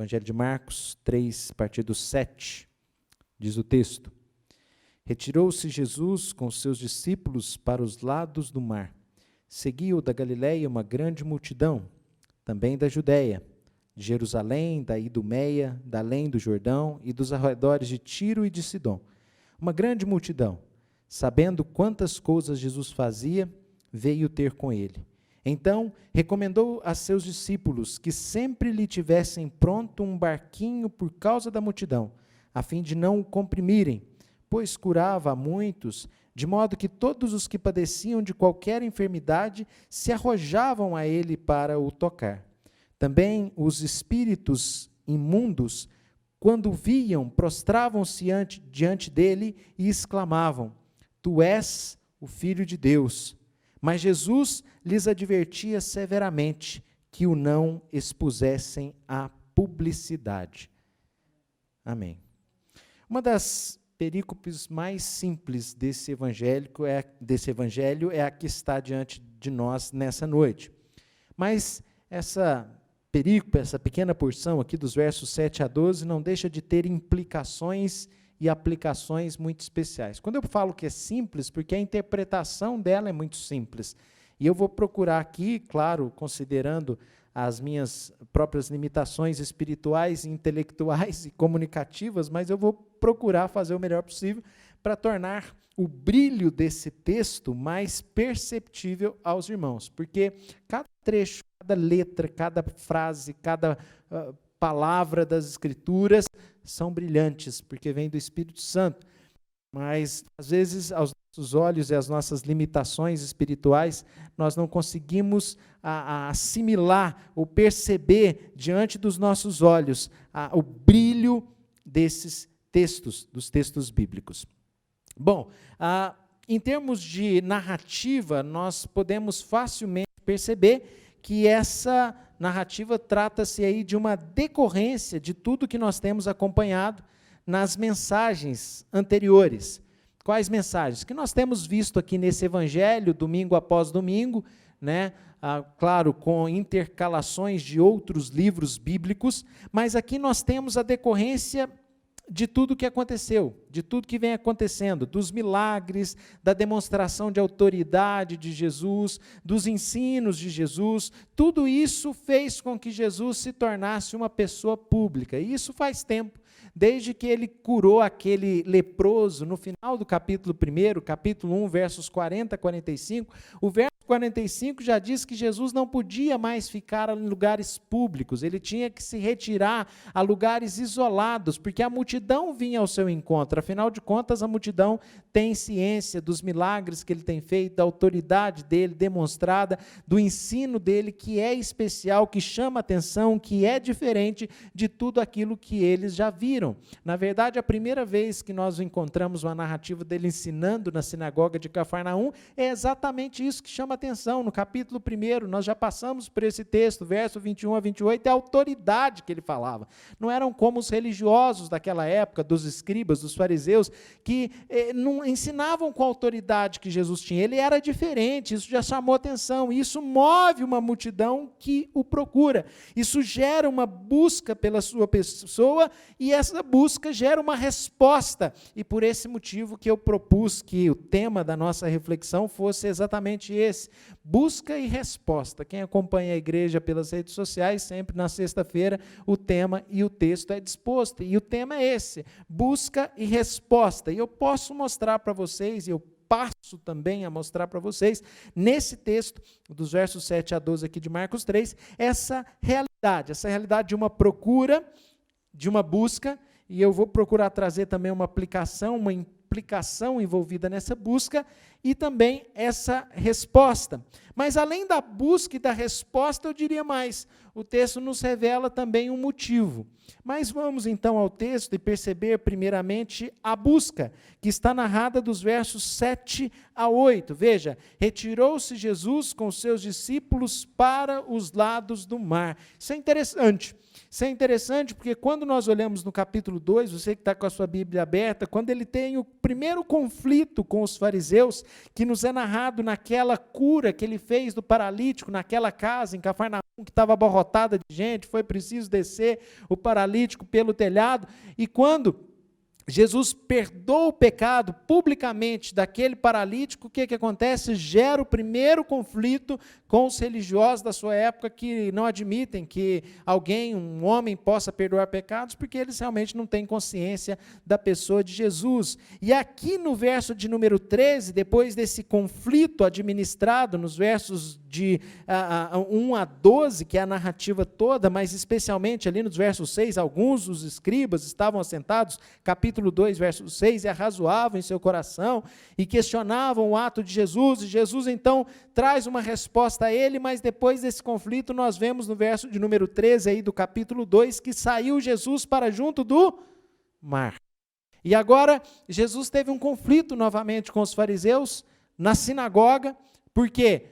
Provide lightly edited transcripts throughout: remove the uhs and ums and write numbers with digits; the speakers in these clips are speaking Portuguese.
Evangelho de Marcos 3, a partir do 7, diz o texto: Retirou-se Jesus com seus discípulos para os lados do mar. Seguiu da Galiléia uma grande multidão, também da Judéia, de Jerusalém, da Idumeia, da além do Jordão e dos arredores de Tiro e de Sidom. Uma grande multidão, sabendo quantas coisas Jesus fazia, veio ter com ele. Então, recomendou a seus discípulos que sempre lhe tivessem pronto um barquinho por causa da multidão, a fim de não o comprimirem, pois curava a muitos, de modo que todos os que padeciam de qualquer enfermidade se arrojavam a ele para o tocar. Também os espíritos imundos, quando viam, prostravam-se diante dele e exclamavam: Tu és o Filho de Deus. Mas Jesus lhes advertia severamente que o não expusessem à publicidade. Amém. Uma das perícopes mais simples desse evangelho é a que está diante de nós nessa noite. Mas essa perícope, essa pequena porção aqui dos versos 7 a 12, não deixa de ter implicações e aplicações muito especiais. Quando eu falo que é simples, porque a interpretação dela é muito simples. E eu vou procurar aqui, claro, considerando as minhas próprias limitações espirituais, intelectuais e comunicativas, mas eu vou procurar fazer o melhor possível para tornar o brilho desse texto mais perceptível aos irmãos. Porque cada trecho, cada letra, cada frase, cada palavra das Escrituras são brilhantes, porque vem do Espírito Santo. Mas, às vezes, aos nossos olhos e às nossas limitações espirituais, nós não conseguimos assimilar ou perceber diante dos nossos olhos o brilho desses textos, dos textos bíblicos. Bom, em termos de narrativa, nós podemos facilmente perceber que essa narrativa trata-se aí de uma decorrência de tudo que nós temos acompanhado nas mensagens anteriores. Quais mensagens? Que nós temos visto aqui nesse evangelho, domingo após domingo, né? Claro, com intercalações de outros livros bíblicos, mas aqui nós temos a decorrência de tudo que aconteceu, de tudo que vem acontecendo, dos milagres, da demonstração de autoridade de Jesus, dos ensinos de Jesus, tudo isso fez com que Jesus se tornasse uma pessoa pública, e isso faz tempo, desde que ele curou aquele leproso, no final do capítulo 1, capítulo 1, versos 40 a 45, o verso 45 já diz que Jesus não podia mais ficar em lugares públicos, ele tinha que se retirar a lugares isolados, porque a multidão vinha ao seu encontro. Afinal de contas, a multidão tem ciência dos milagres que ele tem feito, da autoridade dele demonstrada, do ensino dele que é especial, que chama atenção, que é diferente de tudo aquilo que eles já viram. Na verdade, a primeira vez que nós encontramos uma narrativa dele ensinando na sinagoga de Cafarnaum, é exatamente isso que chama atenção. No capítulo 1, nós já passamos por esse texto, verso 21 a 28, é a autoridade que ele falava. Não eram como os religiosos daquela época, dos escribas, dos fariseus, que não ensinavam com a autoridade que Jesus tinha. Ele era diferente, isso já chamou atenção, e isso move uma multidão que o procura. Isso gera uma busca pela sua pessoa, e essa busca gera uma resposta. E por esse motivo que eu propus que o tema da nossa reflexão fosse exatamente esse: busca e resposta. Quem acompanha a igreja pelas redes sociais, sempre na sexta-feira, o tema e o texto é disposto, e o tema é esse: busca e resposta. E eu posso mostrar para vocês, e eu passo também a mostrar para vocês, nesse texto, dos versos 7 a 12 aqui de Marcos 3, essa realidade de uma procura, de uma busca, e eu vou procurar trazer também uma aplicação, uma implicação envolvida nessa busca, e também essa resposta. Mas além da busca e da resposta, eu diria mais, o texto nos revela também um motivo. Mas vamos então ao texto e perceber primeiramente a busca, que está narrada dos versos 7 a 8. Veja: retirou-se Jesus com seus discípulos para os lados do mar. Isso é interessante. Isso é interessante porque quando nós olhamos no capítulo 2, você que está com a sua Bíblia aberta, quando ele tem o primeiro conflito com os fariseus, que nos é narrado naquela cura que ele fez do paralítico naquela casa em Cafarnaum, que estava abarrotada de gente, foi preciso descer o paralítico pelo telhado, e quando Jesus perdoa o pecado publicamente daquele paralítico, o que acontece? Gera o primeiro conflito com os religiosos da sua época, que não admitem que alguém, um homem, possa perdoar pecados, porque eles realmente não têm consciência da pessoa de Jesus. E aqui no verso de número 13, depois desse conflito administrado, nos versos de 1 a 12, que é a narrativa toda, mas especialmente ali nos versos 6, alguns dos escribas estavam assentados, capítulo 2, verso 6, e arrazoavam em seu coração, e questionavam o ato de Jesus, e Jesus então traz uma resposta a ele, mas depois desse conflito nós vemos no verso de número 13 aí do capítulo 2, que saiu Jesus para junto do mar. E agora Jesus teve um conflito novamente com os fariseus na sinagoga, porque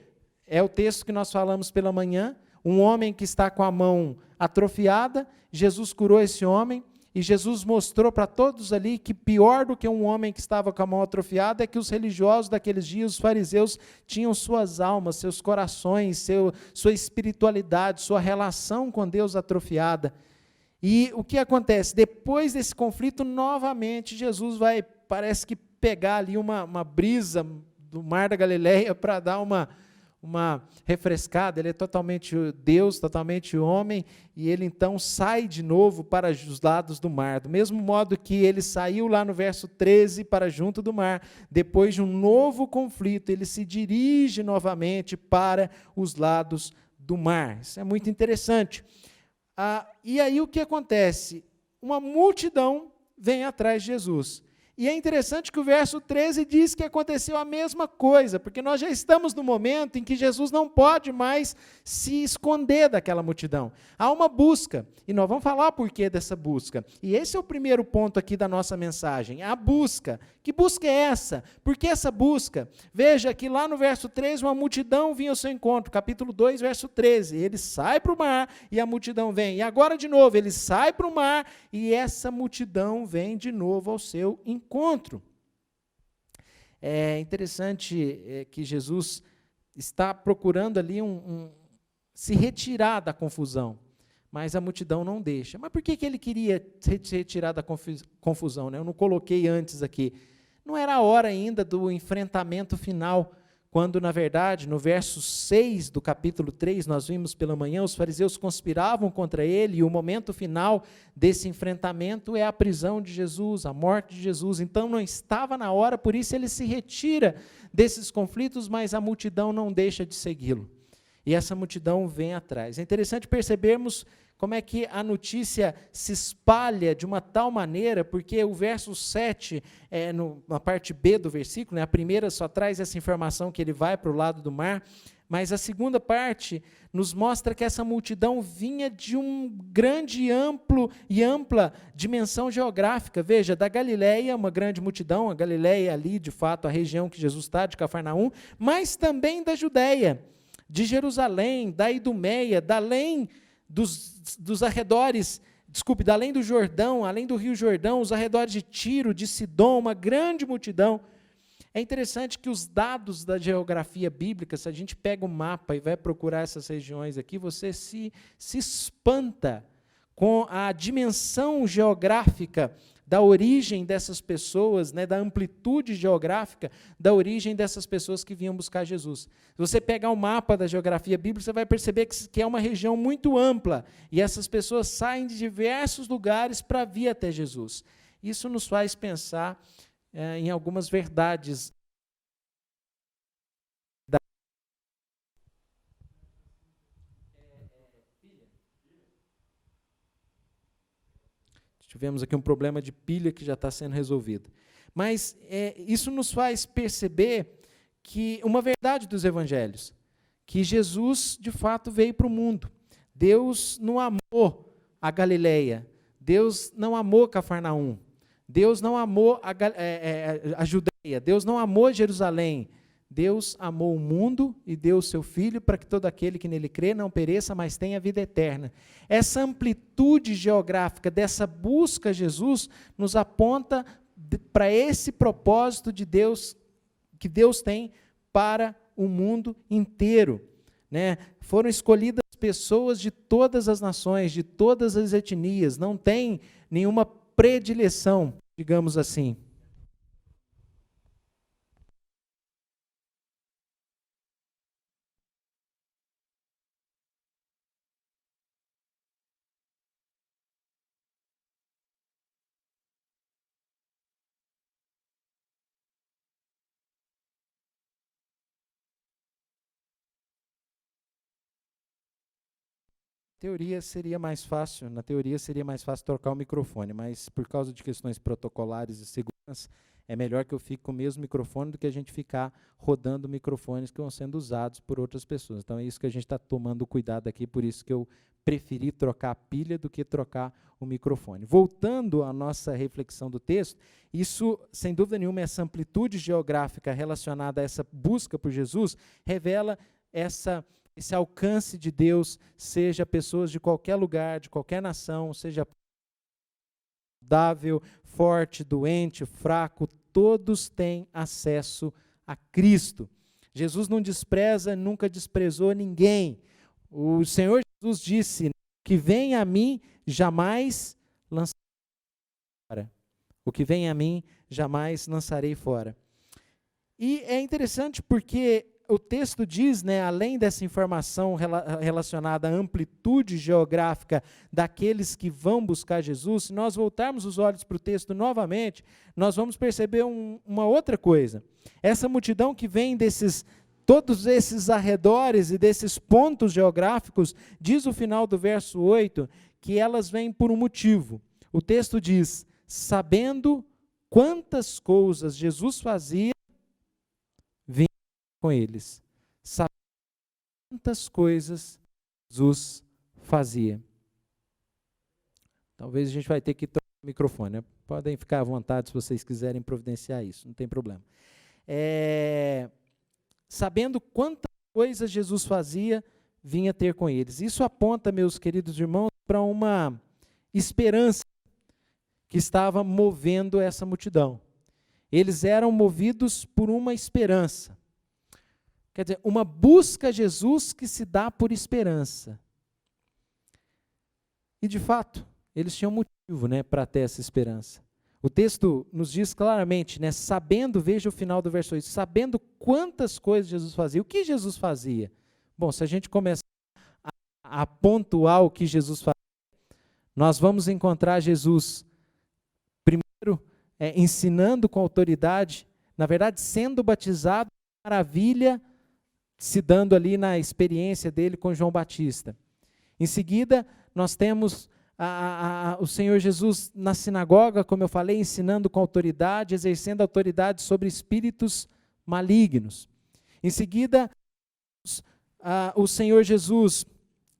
é o texto que nós falamos pela manhã, um homem que está com a mão atrofiada, Jesus curou esse homem, e Jesus mostrou para todos ali que pior do que um homem que estava com a mão atrofiada é que os religiosos daqueles dias, os fariseus, tinham suas almas, seus corações, sua espiritualidade, sua relação com Deus atrofiada. E o que acontece? Depois desse conflito, novamente, Jesus vai, parece que pegar ali uma brisa do mar da Galileia para dar uma refrescada. Ele é totalmente Deus, totalmente homem, e ele então sai de novo para os lados do mar, do mesmo modo que ele saiu lá no verso 13 para junto do mar, depois de um novo conflito, ele se dirige novamente para os lados do mar. Isso é muito interessante. E aí o que acontece? Uma multidão vem atrás de Jesus. E é interessante que o verso 13 diz que aconteceu a mesma coisa, porque nós já estamos no momento em que Jesus não pode mais se esconder daquela multidão. Há uma busca, e nós vamos falar por que dessa busca. E esse é o primeiro ponto aqui da nossa mensagem, a busca. Que busca é essa? Por que essa busca? Veja que lá no verso 13, uma multidão vinha ao seu encontro, capítulo 2, verso 13. Ele sai para o mar e a multidão vem. E agora de novo, ele sai para o mar e essa multidão vem de novo ao seu encontro. É interessante que Jesus está procurando ali se retirar da confusão, mas a multidão não deixa. Mas por que ele queria se retirar da confusão, né? Eu não coloquei antes aqui. Não era a hora ainda do enfrentamento final, quando, na verdade, no verso 6 do capítulo 3, nós vimos pela manhã, os fariseus conspiravam contra ele, e o momento final desse enfrentamento é a prisão de Jesus, a morte de Jesus. Então, não estava na hora, por isso ele se retira desses conflitos, mas a multidão não deixa de segui-lo. E essa multidão vem atrás. É interessante percebermos como é que a notícia se espalha de uma tal maneira, porque o verso 7, na parte B do versículo, né, a primeira só traz essa informação que ele vai para o lado do mar, mas a segunda parte nos mostra que essa multidão vinha de um grande e ampla dimensão geográfica. Veja, da Galileia, uma grande multidão, a Galileia ali, de fato, a região que Jesus está, de Cafarnaum, mas também da Judeia, de Jerusalém, da Idumeia, da além dos arredores, da além do Jordão, além do Rio Jordão, os arredores de Tiro, de Sidom, uma grande multidão. É interessante que os dados da geografia bíblica, se a gente pega o mapa e vai procurar essas regiões aqui, você se espanta com a dimensão geográfica da origem dessas pessoas, né, da amplitude geográfica da origem dessas pessoas que vinham buscar Jesus. Se você pegar o mapa da geografia bíblica, você vai perceber que é uma região muito ampla, e essas pessoas saem de diversos lugares para vir até Jesus. Isso nos faz pensar em algumas verdades. Tivemos aqui um problema de pilha que já está sendo resolvido. Mas isso nos faz perceber que uma verdade dos evangelhos, que Jesus, de fato, veio para o mundo. Deus não amou a Galileia, Deus não amou Cafarnaum, Deus não amou a Judeia, Deus não amou Jerusalém. Deus amou o mundo e deu o seu Filho para que todo aquele que nele crê não pereça, mas tenha vida eterna. Essa amplitude geográfica dessa busca a Jesus nos aponta para esse propósito de Deus, que Deus tem para o mundo inteiro, né? Foram escolhidas pessoas de todas as nações, de todas as etnias, não tem nenhuma predileção, digamos assim. Teoria seria mais fácil, na teoria seria mais fácil trocar o microfone, mas por causa de questões protocolares e segurança, é melhor que eu fique com o mesmo microfone do que a gente ficar rodando microfones que vão sendo usados por outras pessoas. Então é isso que a gente está tomando cuidado aqui, por isso que eu preferi trocar a pilha do que trocar o microfone. Voltando à nossa reflexão do texto, isso, sem dúvida nenhuma, essa amplitude geográfica relacionada a essa busca por Jesus, revela esse alcance de Deus, seja pessoas de qualquer lugar, de qualquer nação, seja saudável, forte, doente, fraco, todos têm acesso a Cristo. Jesus não despreza, nunca desprezou ninguém. O Senhor Jesus disse, que vem a mim, jamais lançarei fora. O que vem a mim, jamais lançarei fora. E é interessante porque o texto diz, né, além dessa informação relacionada à amplitude geográfica daqueles que vão buscar Jesus, se nós voltarmos os olhos para o texto novamente, nós vamos perceber uma outra coisa. Essa multidão que vem todos esses arredores e desses pontos geográficos, diz o final do verso 8, que elas vêm por um motivo. O texto diz, sabendo quantas coisas Jesus fazia, vinha com eles. Sabendo quantas coisas Jesus fazia. Talvez a gente vai ter que trocar o microfone, né? Podem ficar à vontade se vocês quiserem providenciar isso, não tem problema. Sabendo quantas coisas Jesus fazia, vinha ter com eles. Isso aponta, meus queridos irmãos, para uma esperança que estava movendo essa multidão. Eles eram movidos por uma esperança. Quer dizer, uma busca a Jesus que se dá por esperança. E, de fato, eles tinham motivo, né, para ter essa esperança. O texto nos diz claramente, né, sabendo, veja o final do verso 8, sabendo quantas coisas Jesus fazia. O que Jesus fazia? Bom, se a gente começar a pontuar o que Jesus fazia, nós vamos encontrar Jesus, primeiro, ensinando com autoridade, na verdade, sendo batizado, maravilha, se dando ali na experiência dele com João Batista. Em seguida, nós temos o Senhor Jesus na sinagoga, como eu falei, ensinando com autoridade, exercendo autoridade sobre espíritos malignos. Em seguida, o Senhor Jesus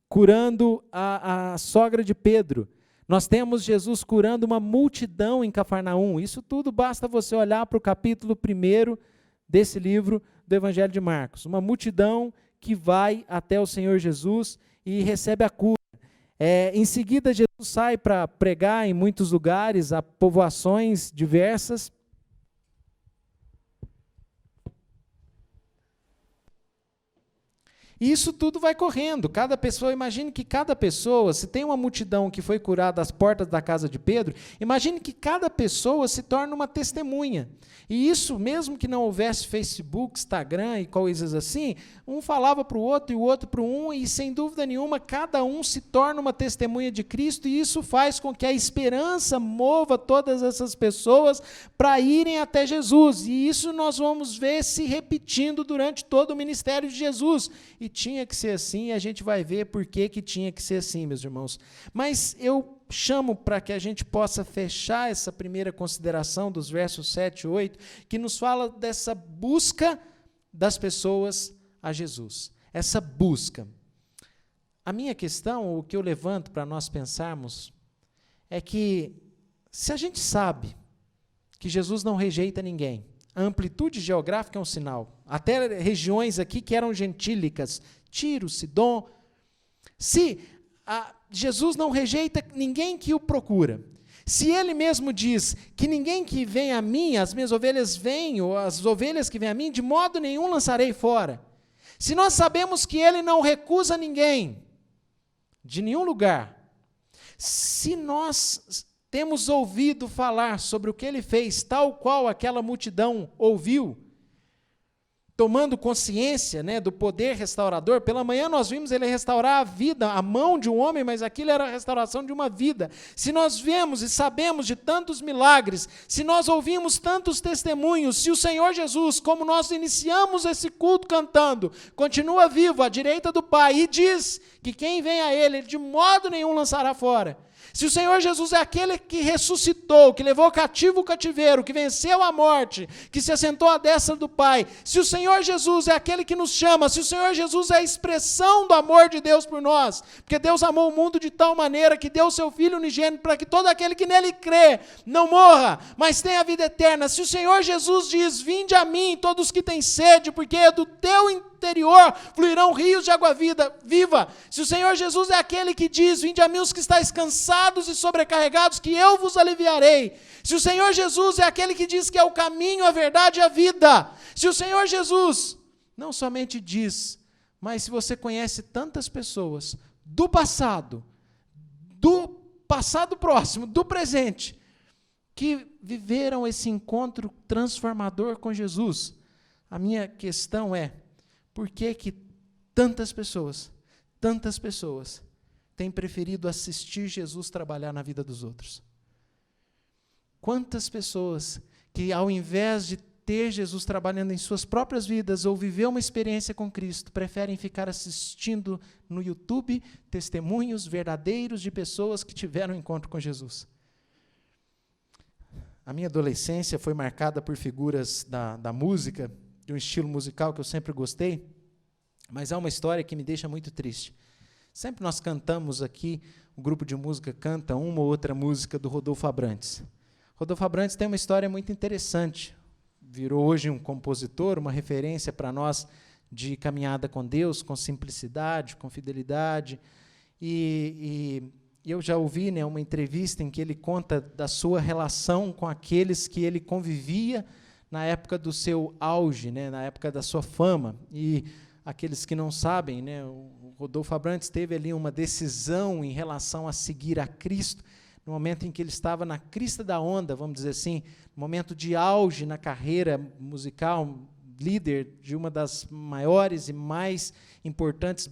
curando a sogra de Pedro. Nós temos Jesus curando uma multidão em Cafarnaum. Isso tudo basta você olhar para o capítulo 1 desse livro do Evangelho de Marcos. Uma multidão que vai até o Senhor Jesus e recebe a cura. Em seguida, Jesus sai para pregar em muitos lugares, a povoações diversas. E isso tudo vai correndo. Cada pessoa, imagine que cada pessoa, se tem uma multidão que foi curada às portas da casa de Pedro, imagine que cada pessoa se torna uma testemunha. E isso, mesmo que não houvesse Facebook, Instagram e coisas assim, um falava para o outro e o outro para um, e sem dúvida nenhuma, cada um se torna uma testemunha de Cristo, e isso faz com que a esperança mova todas essas pessoas para irem até Jesus. E isso nós vamos ver se repetindo durante todo o ministério de Jesus. E tinha que ser assim, e a gente vai ver por que tinha que ser assim, meus irmãos. Mas eu chamo para que a gente possa fechar essa primeira consideração dos versos 7 e 8, que nos fala dessa busca das pessoas a Jesus. Essa busca. A minha questão, o que eu levanto para nós pensarmos, é que se a gente sabe que Jesus não rejeita ninguém, a amplitude geográfica é um sinal. Até regiões aqui que eram gentílicas, Tiro, Sidom. Se Jesus não rejeita ninguém que o procura, Se ele mesmo diz que ninguém que vem a mim, as minhas ovelhas vêm, ou as ovelhas que vêm a mim, de modo nenhum lançarei fora. Se nós sabemos que ele não recusa ninguém, de nenhum lugar, se nós temos ouvido falar sobre o que ele fez, tal qual aquela multidão ouviu, tomando consciência, né, do poder restaurador. Pela manhã nós vimos ele restaurar a vida, a mão de um homem, mas aquilo era a restauração de uma vida. Se nós vemos e sabemos de tantos milagres, se nós ouvimos tantos testemunhos, se o Senhor Jesus, como nós iniciamos esse culto cantando, continua vivo à direita do Pai e diz que quem vem a ele de modo nenhum lançará fora. Se o Senhor Jesus é aquele que ressuscitou, que levou cativo o cativeiro, que venceu a morte, que se assentou à destra do Pai, se o Senhor Jesus é aquele que nos chama, se o Senhor Jesus é a expressão do amor de Deus por nós, porque Deus amou o mundo de tal maneira que deu o seu Filho unigênito para que todo aquele que nele crê não morra, mas tenha a vida eterna. Se o Senhor Jesus diz, vinde a mim todos que têm sede, porque do teu interior fluirão rios de água viva. Se o Senhor Jesus é aquele que diz, vinde a mim os que estáis cansados e sobrecarregados, que eu vos aliviarei. Se o Senhor Jesus é aquele que diz que é o caminho, a verdade e a vida. Se o Senhor Jesus não somente diz, mas se você conhece tantas pessoas do passado próximo, do presente, que viveram esse encontro transformador com Jesus, a minha questão é, por que que tantas pessoas têm preferido assistir Jesus trabalhar na vida dos outros? Quantas pessoas que, ao invés de ter Jesus trabalhando em suas próprias vidas ou viver uma experiência com Cristo, preferem ficar assistindo no YouTube testemunhos verdadeiros de pessoas que tiveram um encontro com Jesus? A minha adolescência foi marcada por figuras da música, de um estilo musical que eu sempre gostei, mas há uma história que me deixa muito triste. Sempre nós cantamos aqui, o grupo de música canta uma ou outra música do Rodolfo Abrantes. Rodolfo Abrantes tem uma história muito interessante. Virou hoje um compositor, uma referência para nós de caminhada com Deus, com simplicidade, com fidelidade. E eu já ouvi, né, uma entrevista em que ele conta da sua relação com aqueles que ele convivia na época do seu auge, né, na época da sua fama. E aqueles que não sabem, né, o Rodolfo Abrantes teve ali uma decisão em relação a seguir a Cristo, no momento em que ele estava na crista da onda, vamos dizer assim, momento de auge na carreira musical, líder de uma das maiores e mais importantes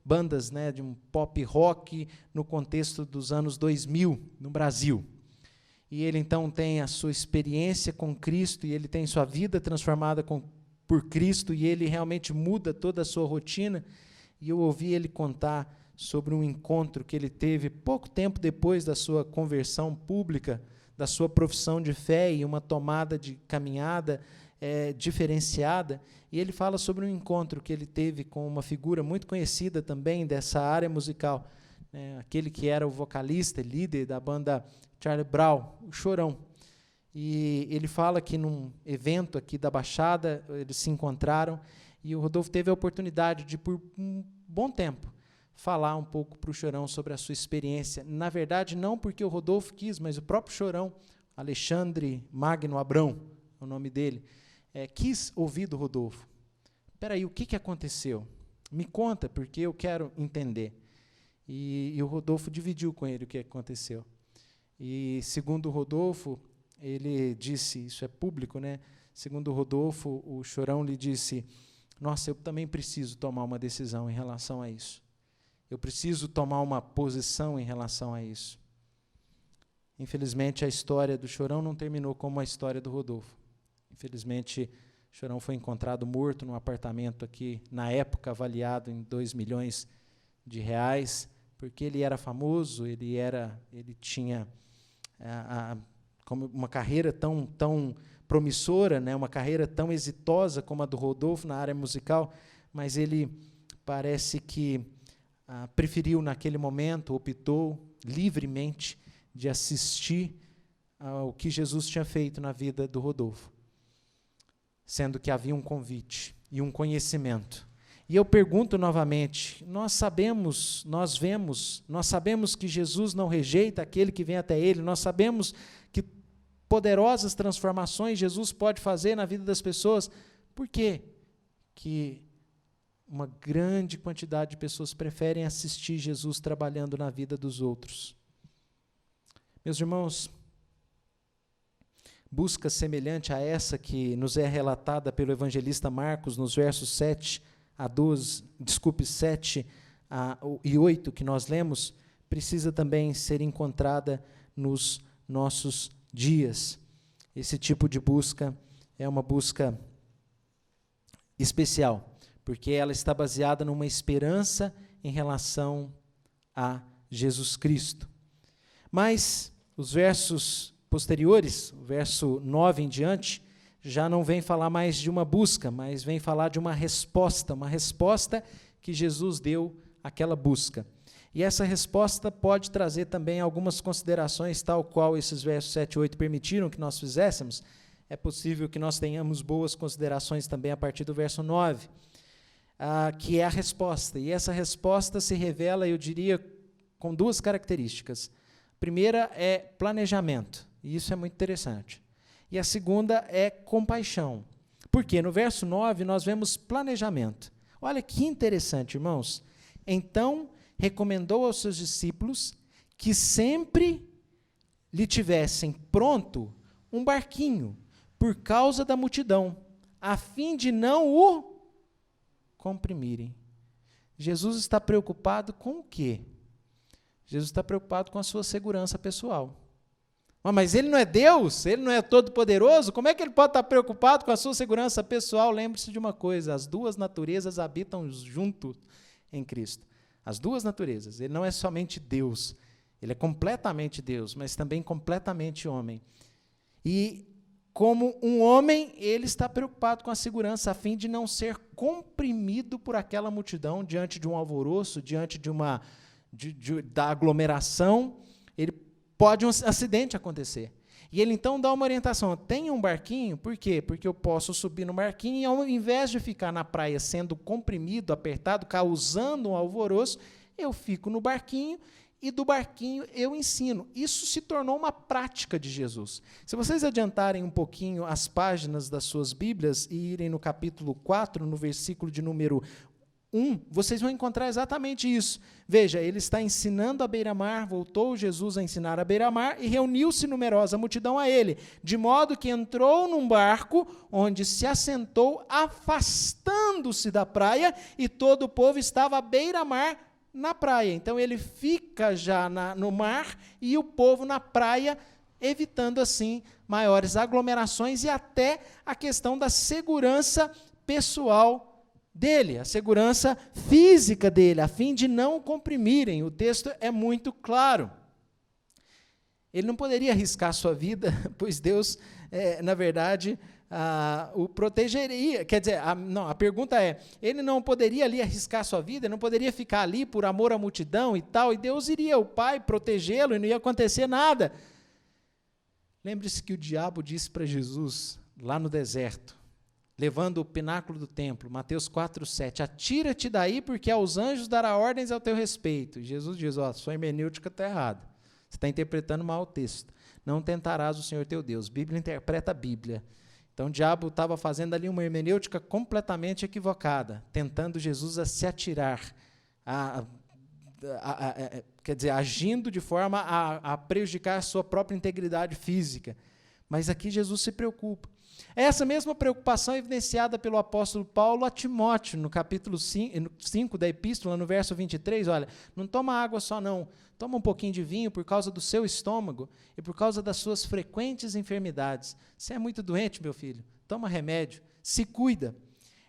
bandas, né, de um pop rock no contexto dos anos 2000 no Brasil. E ele então tem a sua experiência com Cristo, e ele tem sua vida transformada por Cristo, e ele realmente muda toda a sua rotina. E eu ouvi ele contar sobre um encontro que ele teve pouco tempo depois da sua conversão pública, da sua profissão de fé e uma tomada de caminhada diferenciada. E ele fala sobre um encontro que ele teve com uma figura muito conhecida também dessa área musical, né, aquele que era o vocalista e líder da banda Charlie Brown, o Chorão. E ele fala que num evento aqui da Baixada, eles se encontraram, e o Rodolfo teve a oportunidade de, por um bom tempo, falar um pouco para o Chorão sobre a sua experiência. Na verdade, não porque o Rodolfo quis, mas o próprio Chorão, Alexandre Magno Abrão, é o nome dele, quis ouvir do Rodolfo. Espera aí, o que aconteceu? Me conta, porque eu quero entender. E o Rodolfo dividiu com ele o que aconteceu. E, segundo o Rodolfo, ele disse, isso é público, né? Segundo o Rodolfo, o Chorão lhe disse, nossa, eu também preciso tomar uma decisão em relação a isso. Eu preciso tomar uma posição em relação a isso. Infelizmente, a história do Chorão não terminou como a história do Rodolfo. Infelizmente, o Chorão foi encontrado morto num apartamento aqui, na época avaliado em R$2 milhões, porque ele era famoso, ele tinha como uma carreira tão promissora, né, uma carreira tão exitosa como a do Rodolfo na área musical, mas ele parece que preferiu, naquele momento, optou livremente de assistir ao que Jesus tinha feito na vida do Rodolfo, sendo que havia um convite e um conhecimento. E eu pergunto novamente, nós sabemos que Jesus não rejeita aquele que vem até Ele, nós sabemos que poderosas transformações Jesus pode fazer na vida das pessoas. Por quê que uma grande quantidade de pessoas preferem assistir Jesus trabalhando na vida dos outros? Meus irmãos, busca semelhante a essa que nos é relatada pelo evangelista Marcos nos versos 7 e 8 que nós lemos, precisa também ser encontrada nos nossos dias. Esse tipo de busca é uma busca especial, porque ela está baseada numa esperança em relação a Jesus Cristo. Mas os versos posteriores, o verso 9 em diante, já não vem falar mais de uma busca, mas vem falar de uma resposta que Jesus deu àquela busca. E essa resposta pode trazer também algumas considerações, tal qual esses versos 7 e 8 permitiram que nós fizéssemos. É possível que nós tenhamos boas considerações também a partir do verso 9, que é a resposta. E essa resposta se revela, eu diria, com duas características. A primeira é planejamento, e isso é muito interessante. E a segunda é compaixão. Por quê? No verso 9 nós vemos planejamento. Olha que interessante, irmãos. Então recomendou aos seus discípulos que sempre lhe tivessem pronto um barquinho, por causa da multidão, a fim de não o comprimirem. Jesus está preocupado com o quê? Jesus está preocupado com a sua segurança pessoal. Mas ele não é Deus? Ele não é todo-poderoso? Como é que ele pode estar preocupado com a sua segurança pessoal? Lembre-se de uma coisa, as duas naturezas habitam junto em Cristo. As duas naturezas. Ele não é somente Deus, ele é completamente Deus, mas também completamente homem. E como um homem, ele está preocupado com a segurança, a fim de não ser comprimido por aquela multidão, diante de um alvoroço, diante da aglomeração. Ele pode um acidente acontecer. E ele então dá uma orientação, tenha um barquinho, por quê? Porque eu posso subir no barquinho e ao invés de ficar na praia sendo comprimido, apertado, causando um alvoroço, eu fico no barquinho e do barquinho eu ensino. Isso se tornou uma prática de Jesus. Se vocês adiantarem um pouquinho as páginas das suas Bíblias e irem no capítulo 4, no versículo de número 1, vocês vão encontrar exatamente isso. Veja, ele está ensinando à beira-mar, voltou Jesus a ensinar à beira-mar e reuniu-se numerosa multidão a ele, de modo que entrou num barco, onde se assentou, afastando-se da praia, e todo o povo estava à beira-mar na praia. Então ele fica já no mar e o povo na praia, evitando assim maiores aglomerações e até a questão da segurança pessoal dele, a segurança física dele, a fim de não o comprimirem. O texto é muito claro. Ele não poderia arriscar a sua vida, pois Deus, na verdade, o protegeria. Quer dizer, a pergunta é, ele não poderia ali arriscar a sua vida, ele não poderia ficar ali por amor à multidão e tal, e Deus iria, o Pai, protegê-lo e não ia acontecer nada. Lembre-se que o diabo disse para Jesus, lá no deserto, levando o pináculo do templo, Mateus 4:7, atira-te daí, porque aos anjos dará ordens ao teu respeito. E Jesus diz, sua hermenêutica está errada, você está interpretando mal o texto. Não tentarás o Senhor teu Deus. Bíblia interpreta a Bíblia. Então o diabo estava fazendo ali uma hermenêutica completamente equivocada, tentando Jesus a se atirar, quer dizer, agindo de forma a prejudicar a sua própria integridade física. Mas aqui Jesus se preocupa. Essa mesma preocupação é evidenciada pelo apóstolo Paulo a Timóteo, no capítulo 5 da epístola, no verso 23, olha, não toma água só não, toma um pouquinho de vinho por causa do seu estômago e por causa das suas frequentes enfermidades. Você é muito doente, meu filho, toma remédio, se cuida.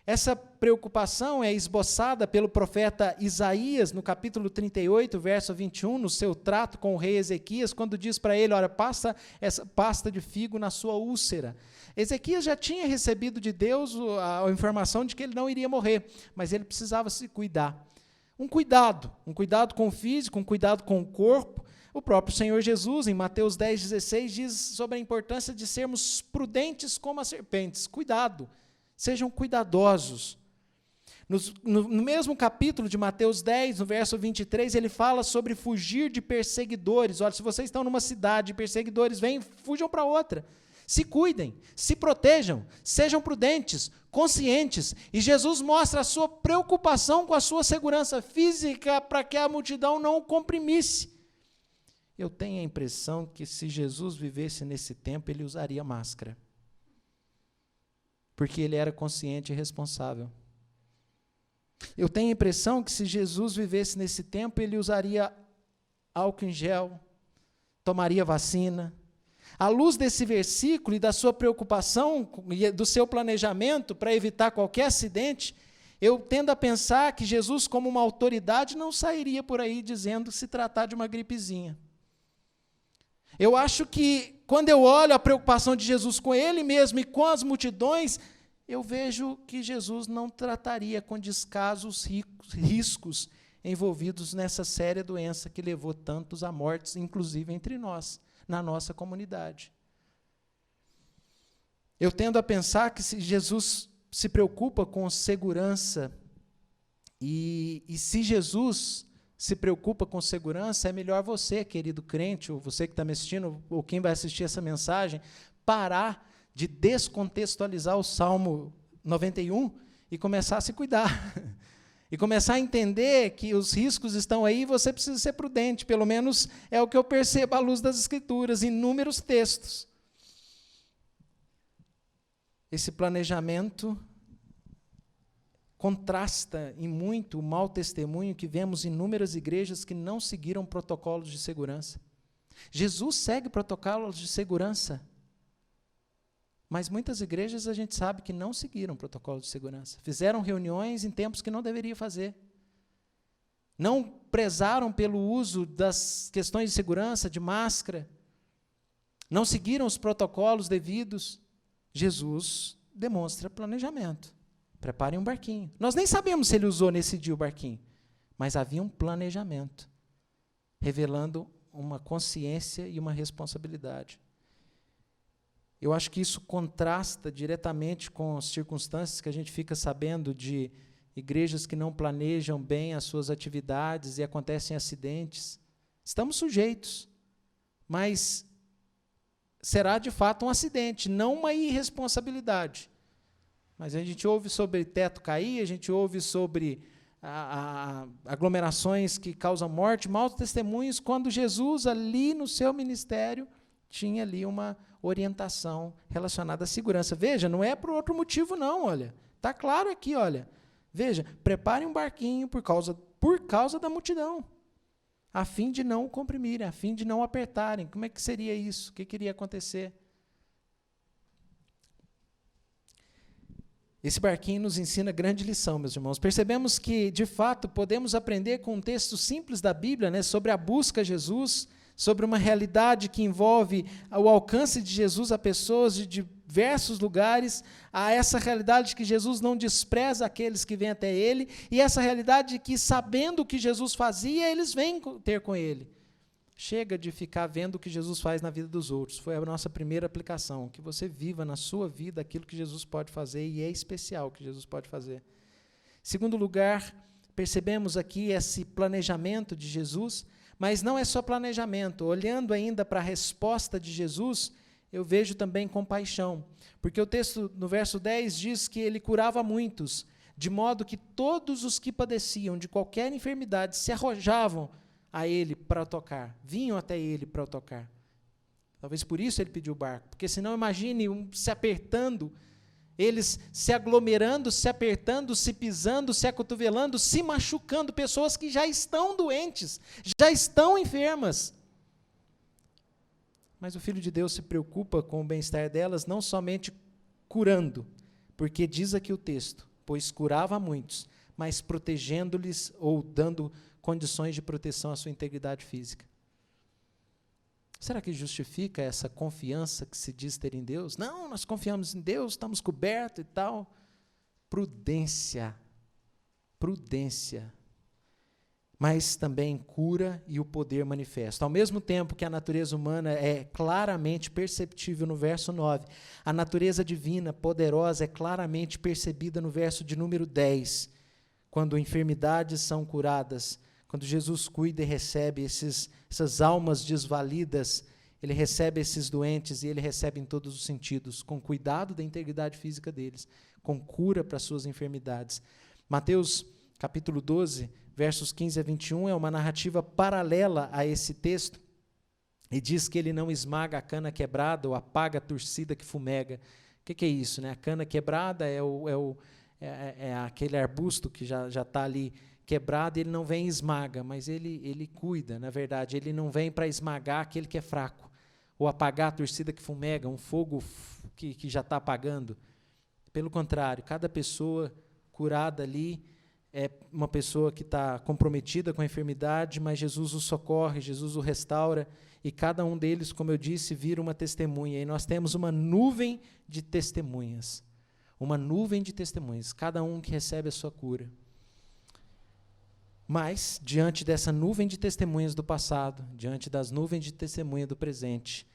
Essa preocupação é esboçada pelo profeta Isaías, no capítulo 38, verso 21, no seu trato com o rei Ezequias, quando diz para ele, olha, passa essa pasta de figo na sua úlcera. Ezequias já tinha recebido de Deus a informação de que ele não iria morrer, mas ele precisava se cuidar. Um cuidado com o físico, um cuidado com o corpo. O próprio Senhor Jesus, em Mateus 10,16, diz sobre a importância de sermos prudentes como as serpentes. Cuidado. Sejam cuidadosos. No mesmo capítulo de Mateus 10, no verso 23, ele fala sobre fugir de perseguidores. Olha, se vocês estão numa cidade e perseguidores vêm, fujam para outra. Se cuidem, se protejam, sejam prudentes, conscientes. E Jesus mostra a sua preocupação com a sua segurança física para que a multidão não o comprimisse. Eu tenho a impressão que se Jesus vivesse nesse tempo, ele usaria máscara. Porque ele era consciente e responsável. Eu tenho a impressão que se Jesus vivesse nesse tempo, ele usaria álcool em gel, tomaria vacina. À luz desse versículo e da sua preocupação e do seu planejamento para evitar qualquer acidente, eu tendo a pensar que Jesus, como uma autoridade, não sairia por aí dizendo se tratar de uma gripezinha. Eu acho que, quando eu olho a preocupação de Jesus com ele mesmo e com as multidões, eu vejo que Jesus não trataria com descaso os riscos envolvidos nessa séria doença que levou tantos a mortes, inclusive entre nós, na nossa comunidade. Eu tendo a pensar que se Jesus se preocupa com segurança, e se Jesus se preocupa com segurança, é melhor você, querido crente, ou você que está me assistindo, ou quem vai assistir essa mensagem, parar de descontextualizar o Salmo 91 e começar a se cuidar. E começar a entender que os riscos estão aí e você precisa ser prudente. Pelo menos é o que eu percebo à luz das Escrituras, inúmeros textos. Esse planejamento contrasta em muito o mau testemunho que vemos em inúmeras igrejas que não seguiram protocolos de segurança. Jesus segue protocolos de segurança, mas muitas igrejas a gente sabe que não seguiram protocolos de segurança. Fizeram reuniões em tempos que não deveriam fazer. Não prezaram pelo uso das questões de segurança, de máscara. Não seguiram os protocolos devidos. Jesus demonstra planejamento. Preparem um barquinho. Nós nem sabemos se ele usou nesse dia o barquinho, mas havia um planejamento, revelando uma consciência e uma responsabilidade. Eu acho que isso contrasta diretamente com as circunstâncias que a gente fica sabendo de igrejas que não planejam bem as suas atividades e acontecem acidentes. Estamos sujeitos, mas será de fato um acidente, não uma irresponsabilidade. Mas a gente ouve sobre teto cair, a gente ouve sobre aglomerações que causam morte, maus testemunhos, quando Jesus, ali no seu ministério, tinha ali uma orientação relacionada à segurança. Veja, não é por outro motivo não, olha. Está claro aqui, olha. Veja, preparem um barquinho por causa da multidão, a fim de não o comprimirem, a fim de não apertarem. Como é que seria isso? O que iria acontecer? Esse barquinho nos ensina grande lição, meus irmãos. Percebemos que, de fato, podemos aprender com um texto simples da Bíblia, né, sobre a busca a Jesus, sobre uma realidade que envolve o alcance de Jesus a pessoas de diversos lugares, a essa realidade que Jesus não despreza aqueles que vêm até Ele, e essa realidade que, sabendo o que Jesus fazia, eles vêm ter com Ele. Chega de ficar vendo o que Jesus faz na vida dos outros. Foi a nossa primeira aplicação, que você viva na sua vida aquilo que Jesus pode fazer, e é especial o que Jesus pode fazer. Segundo lugar, percebemos aqui esse planejamento de Jesus, mas não é só planejamento. Olhando ainda para a resposta de Jesus, eu vejo também compaixão, porque o texto no verso 10 diz que ele curava muitos, de modo que todos os que padeciam de qualquer enfermidade se arrojavam a ele para o tocar, vinham até ele para o tocar. Talvez por isso ele pediu o barco, porque senão imagine se apertando, eles se aglomerando, se apertando, se pisando, se acotovelando, se machucando, pessoas que já estão doentes, já estão enfermas. Mas o Filho de Deus se preocupa com o bem-estar delas, não somente curando, porque diz aqui o texto, pois curava muitos, mas protegendo-lhes ou dando condições de proteção à sua integridade física. Será que justifica essa confiança que se diz ter em Deus? Não, nós confiamos em Deus, estamos cobertos e tal. Prudência, prudência. Mas também cura e o poder manifesto. Ao mesmo tempo que a natureza humana é claramente perceptível no verso 9, a natureza divina, poderosa, é claramente percebida no verso de número 10. quando enfermidades são curadas, quando Jesus cuida e recebe essas almas desvalidas, ele recebe esses doentes e ele recebe em todos os sentidos, com cuidado da integridade física deles, com cura para suas enfermidades. Mateus capítulo 12, versos 15 a 21, é uma narrativa paralela a esse texto, e diz que ele não esmaga a cana quebrada ou apaga a torcida que fumega. O que é isso, né? A cana quebrada é aquele arbusto que já está ali quebrado, e ele não vem e esmaga, mas ele cuida, na verdade, ele não vem para esmagar aquele que é fraco, ou apagar a torcida que fumega, um fogo que já está apagando. Pelo contrário, cada pessoa curada ali é uma pessoa que está comprometida com a enfermidade, mas Jesus o socorre, Jesus o restaura, e cada um deles, como eu disse, vira uma testemunha. E nós temos uma nuvem de testemunhas. Uma nuvem de testemunhas, cada um que recebe a sua cura. Mas, diante dessa nuvem de testemunhas do passado, diante das nuvens de testemunha do presente,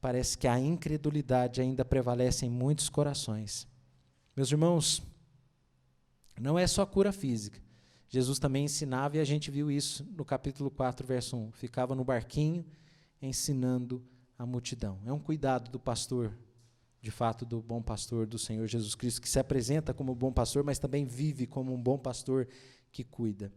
parece que a incredulidade ainda prevalece em muitos corações. Meus irmãos, não é só cura física. Jesus também ensinava, e a gente viu isso no capítulo 4, verso 1. Ficava no barquinho, ensinando a multidão. É um cuidado do pastor, de fato, do bom pastor do Senhor Jesus Cristo, que se apresenta como bom pastor, mas também vive como um bom pastor que cuida.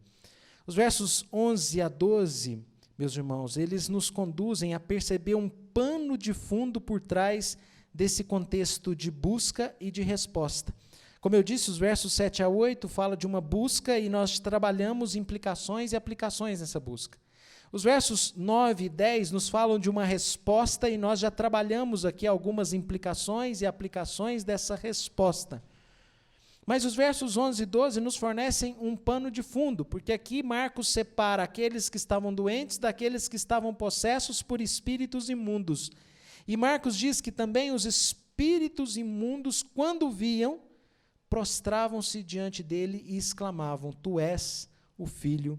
Os versos 11 a 12, meus irmãos, eles nos conduzem a perceber um pano de fundo por trás desse contexto de busca e de resposta. Como eu disse, os versos 7 a 8 falam de uma busca e nós trabalhamos implicações e aplicações nessa busca. Os versos 9 e 10 nos falam de uma resposta e nós já trabalhamos aqui algumas implicações e aplicações dessa resposta. Mas os versos 11 e 12 nos fornecem um pano de fundo, porque aqui Marcos separa aqueles que estavam doentes daqueles que estavam possessos por espíritos imundos. E Marcos diz que também os espíritos imundos, quando viam, prostravam-se diante dele e exclamavam: Tu és o Filho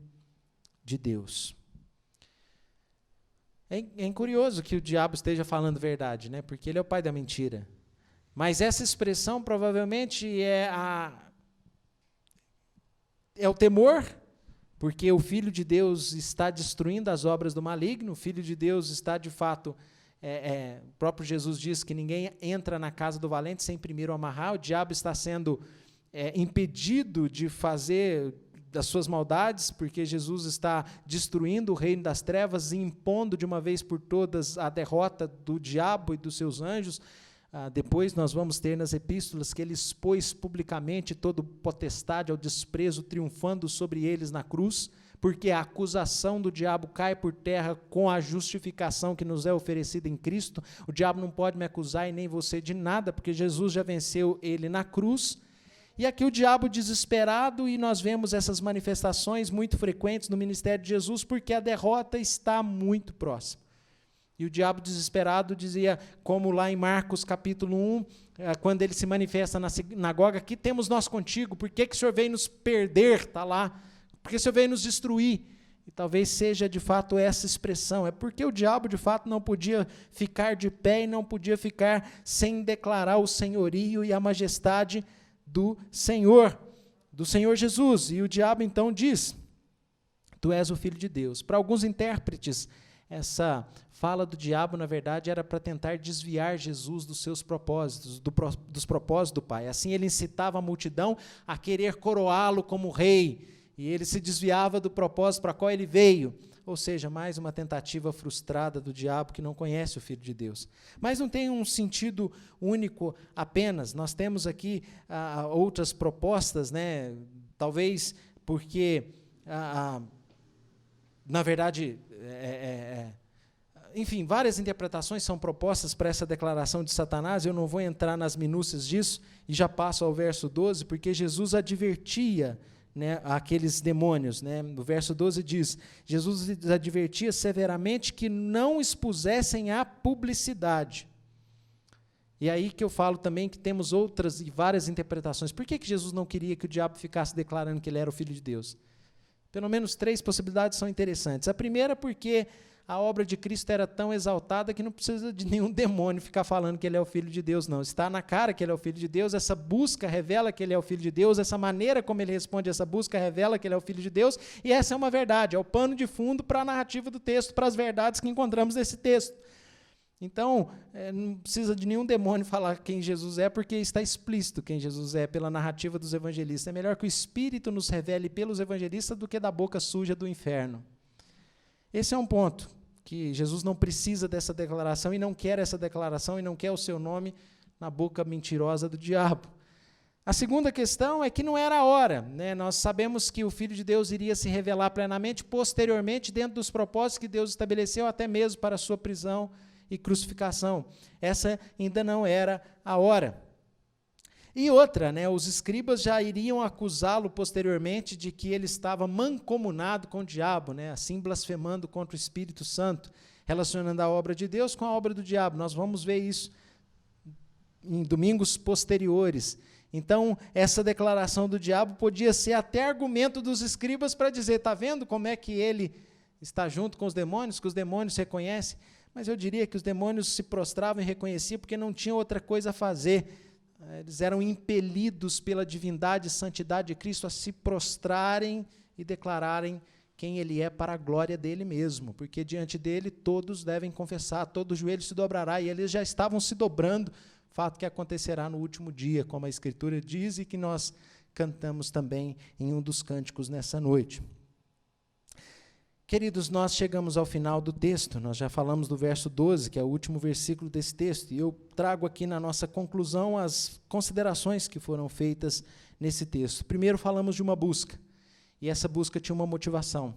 de Deus. É curioso que o diabo esteja falando verdade, né? Porque ele é o pai da mentira. Mas essa expressão provavelmente é o temor, porque o Filho de Deus está destruindo as obras do maligno, o Filho de Deus está, de fato, o próprio Jesus diz que ninguém entra na casa do valente sem primeiro amarrar, o diabo está sendo impedido de fazer das suas maldades, porque Jesus está destruindo o reino das trevas e impondo de uma vez por todas a derrota do diabo e dos seus anjos. Depois nós vamos ter nas epístolas que ele expôs publicamente todo potestade ao desprezo, triunfando sobre eles na cruz, porque a acusação do diabo cai por terra com a justificação que nos é oferecida em Cristo. O diabo não pode me acusar e nem você de nada, porque Jesus já venceu ele na cruz. E aqui o diabo desesperado, e nós vemos essas manifestações muito frequentes no ministério de Jesus, porque a derrota está muito próxima. E o diabo desesperado dizia, como lá em Marcos capítulo 1, quando ele se manifesta na sinagoga: aqui temos nós contigo, por que o Senhor veio nos perder? Está lá, porque o Senhor veio nos destruir. E talvez seja de fato essa expressão, é porque o diabo de fato não podia ficar de pé e não podia ficar sem declarar o senhorio e a majestade do Senhor Jesus. E o diabo então diz: Tu és o Filho de Deus. Para alguns intérpretes, essa fala do diabo, na verdade, era para tentar desviar Jesus dos seus propósitos, dos propósitos do Pai. Assim ele incitava a multidão a querer coroá-lo como rei, e ele se desviava do propósito para qual ele veio. Ou seja, mais uma tentativa frustrada do diabo que não conhece o Filho de Deus. Mas não tem um sentido único apenas. Nós temos aqui outras propostas, né? Talvez porque, na verdade, enfim, várias interpretações são propostas para essa declaração de Satanás. Eu não vou entrar nas minúcias disso e já passo ao verso 12, porque Jesus advertia, né, aqueles demônios, né? O verso 12 diz: Jesus lhes advertia severamente que não expusessem a publicidade. E aí que eu falo também que temos outras e várias interpretações. Por que Jesus não queria que o diabo ficasse declarando que ele era o Filho de Deus? Pelo menos 3 possibilidades são interessantes. A primeira, porque a obra de Cristo era tão exaltada que não precisa de nenhum demônio ficar falando que ele é o Filho de Deus, não. Está na cara que ele é o Filho de Deus, essa busca revela que ele é o Filho de Deus, essa maneira como ele responde a essa busca revela que ele é o Filho de Deus, e essa é uma verdade, é o pano de fundo para a narrativa do texto, para as verdades que encontramos nesse texto. Então, não precisa de nenhum demônio falar quem Jesus é, porque está explícito quem Jesus é pela narrativa dos evangelistas. É melhor que o Espírito nos revele pelos evangelistas do que da boca suja do inferno. Esse é um ponto, que Jesus não precisa dessa declaração e não quer essa declaração e não quer o seu nome na boca mentirosa do diabo. A segunda questão é que não era a hora, né? Nós sabemos que o Filho de Deus iria se revelar plenamente, posteriormente, dentro dos propósitos que Deus estabeleceu, até mesmo para a sua prisão e crucificação. Essa ainda não era a hora. E outra, né, os escribas já iriam acusá-lo posteriormente de que ele estava mancomunado com o diabo, né, assim blasfemando contra o Espírito Santo, relacionando a obra de Deus com a obra do diabo. Nós vamos ver isso em domingos posteriores. Então, essa declaração do diabo podia ser até argumento dos escribas para dizer, está vendo como é que ele está junto com os demônios, que os demônios reconhecem? Mas eu diria que os demônios se prostravam e reconheciam porque não tinham outra coisa a fazer. Eles eram impelidos pela divindade e santidade de Cristo a se prostrarem e declararem quem ele é para a glória dele mesmo, porque diante dele todos devem confessar, todo joelho se dobrará, e eles já estavam se dobrando, fato que acontecerá no último dia, como a Escritura diz e que nós cantamos também em um dos cânticos nessa noite. Queridos, nós chegamos ao final do texto, nós já falamos do verso 12, que é o último versículo desse texto, e eu trago aqui na nossa conclusão as considerações que foram feitas nesse texto. Primeiro falamos de uma busca, e essa busca tinha uma motivação,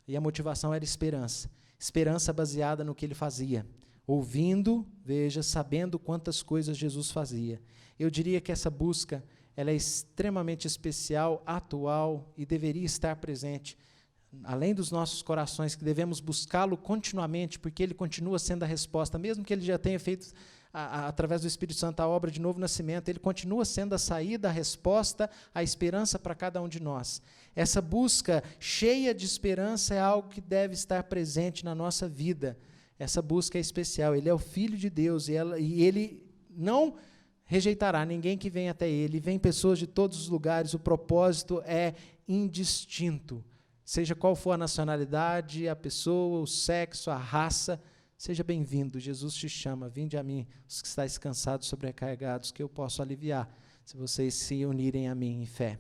e a motivação era esperança, esperança baseada no que ele fazia, ouvindo, veja, sabendo quantas coisas Jesus fazia. Eu diria que essa busca, ela é extremamente especial, atual, e deveria estar presente além dos nossos corações, que devemos buscá-lo continuamente, porque ele continua sendo a resposta, mesmo que ele já tenha feito, através do Espírito Santo, a obra de novo nascimento, ele continua sendo a saída, a resposta, a esperança para cada um de nós. Essa busca cheia de esperança é algo que deve estar presente na nossa vida. Essa busca é especial, ele é o Filho de Deus, e ele não rejeitará ninguém que vem até ele, vem pessoas de todos os lugares, o propósito é indistinto. Seja qual for a nacionalidade, a pessoa, o sexo, a raça, seja bem-vindo. Jesus te chama, vinde a mim, os que estáis cansados, sobrecarregados, que eu posso aliviar, se vocês se unirem a mim em fé.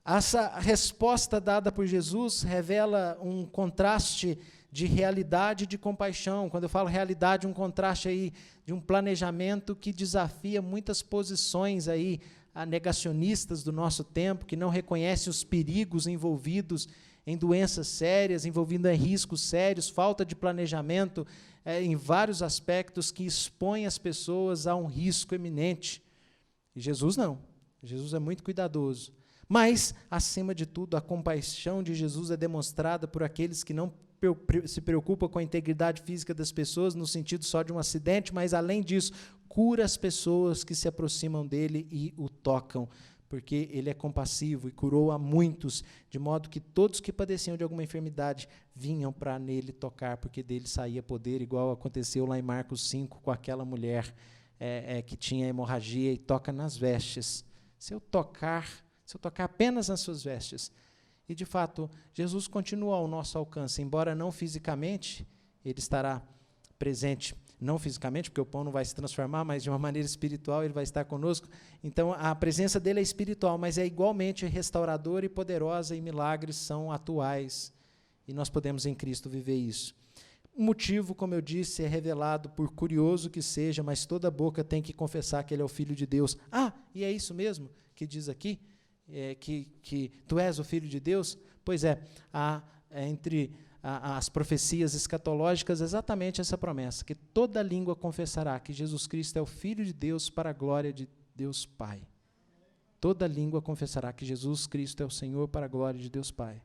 Essa resposta dada por Jesus revela um contraste de realidade e de compaixão. Quando eu falo realidade, um contraste aí de um planejamento que desafia muitas posições aí, a negacionistas do nosso tempo, que não reconhecem os perigos envolvidos em doenças sérias, envolvindo em riscos sérios, falta de planejamento em vários aspectos que expõem as pessoas a um risco eminente. E Jesus não. Jesus é muito cuidadoso. Mas, acima de tudo, a compaixão de Jesus é demonstrada por aqueles que não se preocupam com a integridade física das pessoas, no sentido só de um acidente, mas, além disso, cura as pessoas que se aproximam dele e o tocam, porque ele é compassivo e curou a muitos, de modo que todos que padeciam de alguma enfermidade vinham para nele tocar, porque dele saía poder, igual aconteceu lá em Marcos 5 com aquela mulher que tinha hemorragia e toca nas vestes. Se eu tocar apenas nas suas vestes. E, de fato, Jesus continua ao nosso alcance, embora não fisicamente, ele estará presente, não fisicamente, porque o pão não vai se transformar, mas de uma maneira espiritual ele vai estar conosco. Então, a presença dele é espiritual, mas é igualmente restauradora e poderosa, e milagres são atuais, e nós podemos em Cristo viver isso. O motivo, como eu disse, é revelado por curioso que seja, mas toda boca tem que confessar que ele é o Filho de Deus. E é isso mesmo que diz aqui? Que tu és o Filho de Deus? Pois entre as profecias escatológicas, exatamente essa promessa, que toda língua confessará que Jesus Cristo é o Filho de Deus para a glória de Deus Pai. Toda língua confessará que Jesus Cristo é o Senhor para a glória de Deus Pai.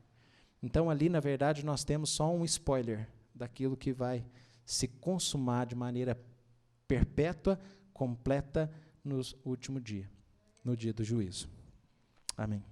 Então, ali, na verdade, nós temos só um spoiler daquilo que vai se consumar de maneira perpétua, completa, no último dia, no dia do juízo. Amém.